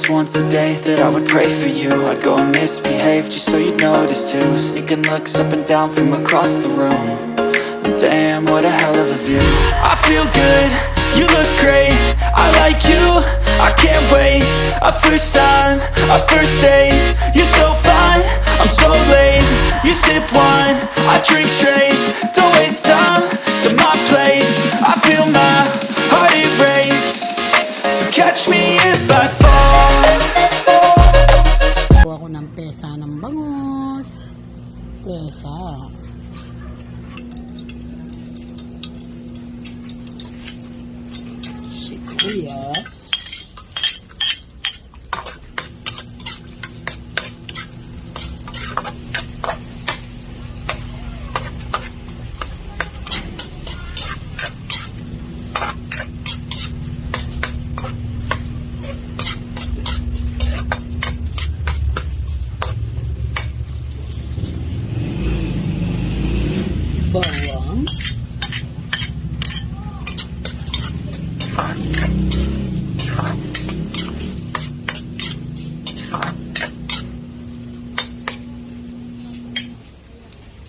just once a day that I would pray for you. I'd go and misbehave just so you'd notice too. Sneaking looks up and down from across the room. And damn, what a hell of a view. I feel good, you look great, I like you, I can't wait. A first time, a first date. You're so fine, I'm so late. You sip wine, I drink straight. Don't waste time to my place. I feel my heart erase. So catch me if I fall. Ako ng pesa ng bangus. Pesa. Sibuyas. Bawang.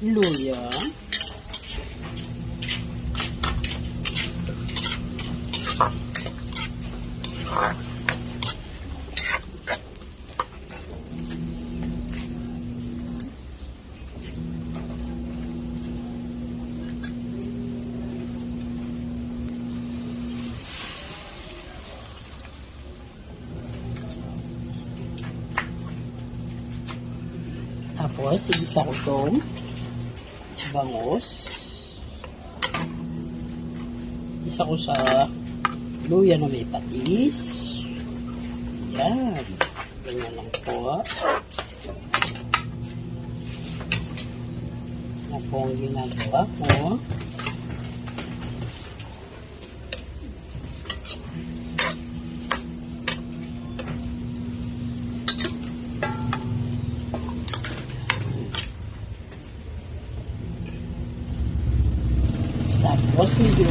Luya. Tapos, igisa ko itong bangus. Isa ko sa luya na may patis. Yan. Ganyan lang po. Yan po ang ginagawa ko. Tapos, medyo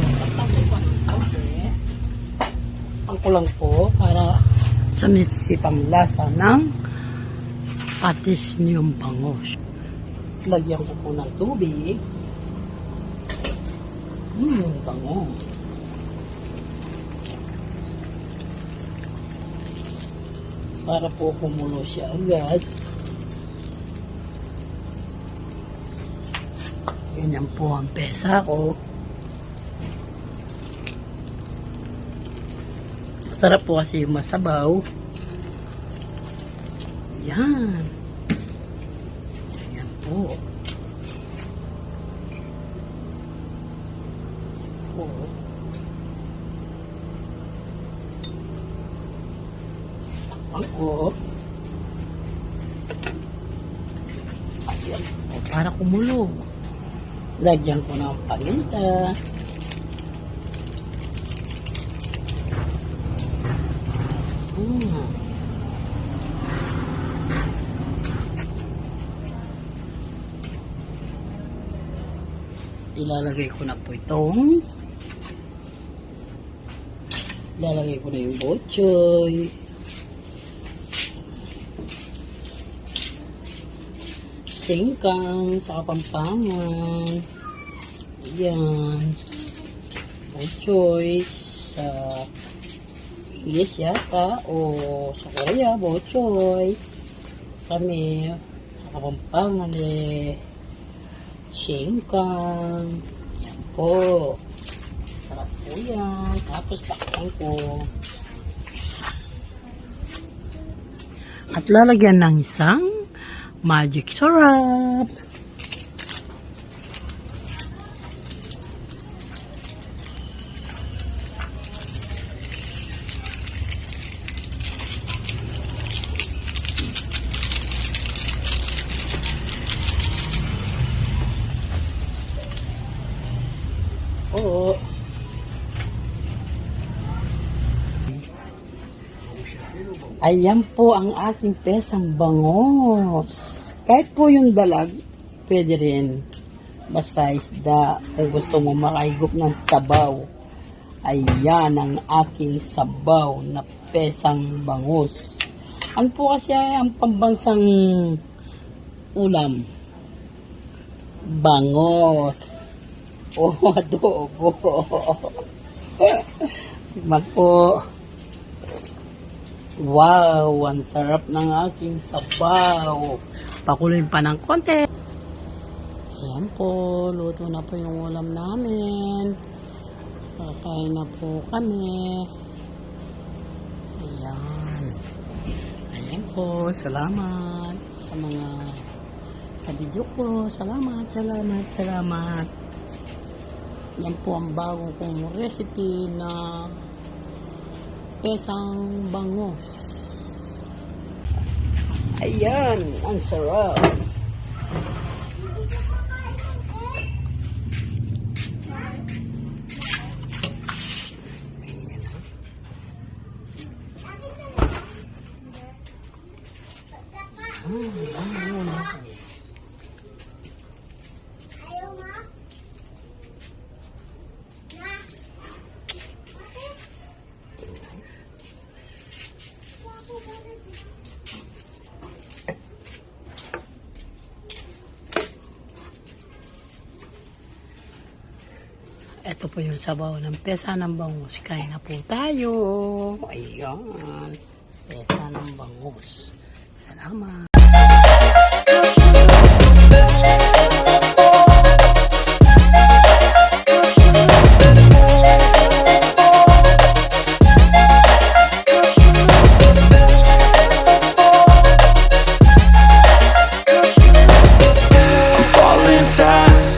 ang kulang po para sumitsipang lasa ng patis niyong bangus. Lagyan ko po ng tubig. Bango. Para po kumulo siya agad. Ganyan po ang pesa ko. Sarap po kasi yung masabaw. Yan. Yan po. Takpan ko. Ayan. Para kumulo. Lagyan ko ng paminta. Ilalagay ko na po itong ilalagay ko na yung botchoy, singkang sa Kapampangan. Ayan, botchoy sa English yata o sa Korea, botchoy. Kami sa Kapampangan singkang. Yan po. Sarap po yan. Tapos takpan ko. At lalagyan ng isang magic syrup. Oo. Ayan po ang aking pesang bangus. Kahit po yung dalag, pwede rin. Basta isda, kung gusto mo makahigop ng sabaw. Ayan ang aking sabaw na pesang bangus. Ano po kasi ang pambansang ulam? Bangos. O adobo. Sigman po. Wow, ang sarap ng aking sabaw. Pakuloyin pa ng konti. Ayan po, luto na po yung ulam namin. Kakain na po kami. Ayan. Ayan po, salamat sa video ko. Salamat. Yan po ang bagong kong recipe na Pesang Bangus. Ayan, ang sarap. Ito po yung sabaw ng pesa ng bangus. Kain na po tayo. Ayan. Pesa ng bangus. Salamat.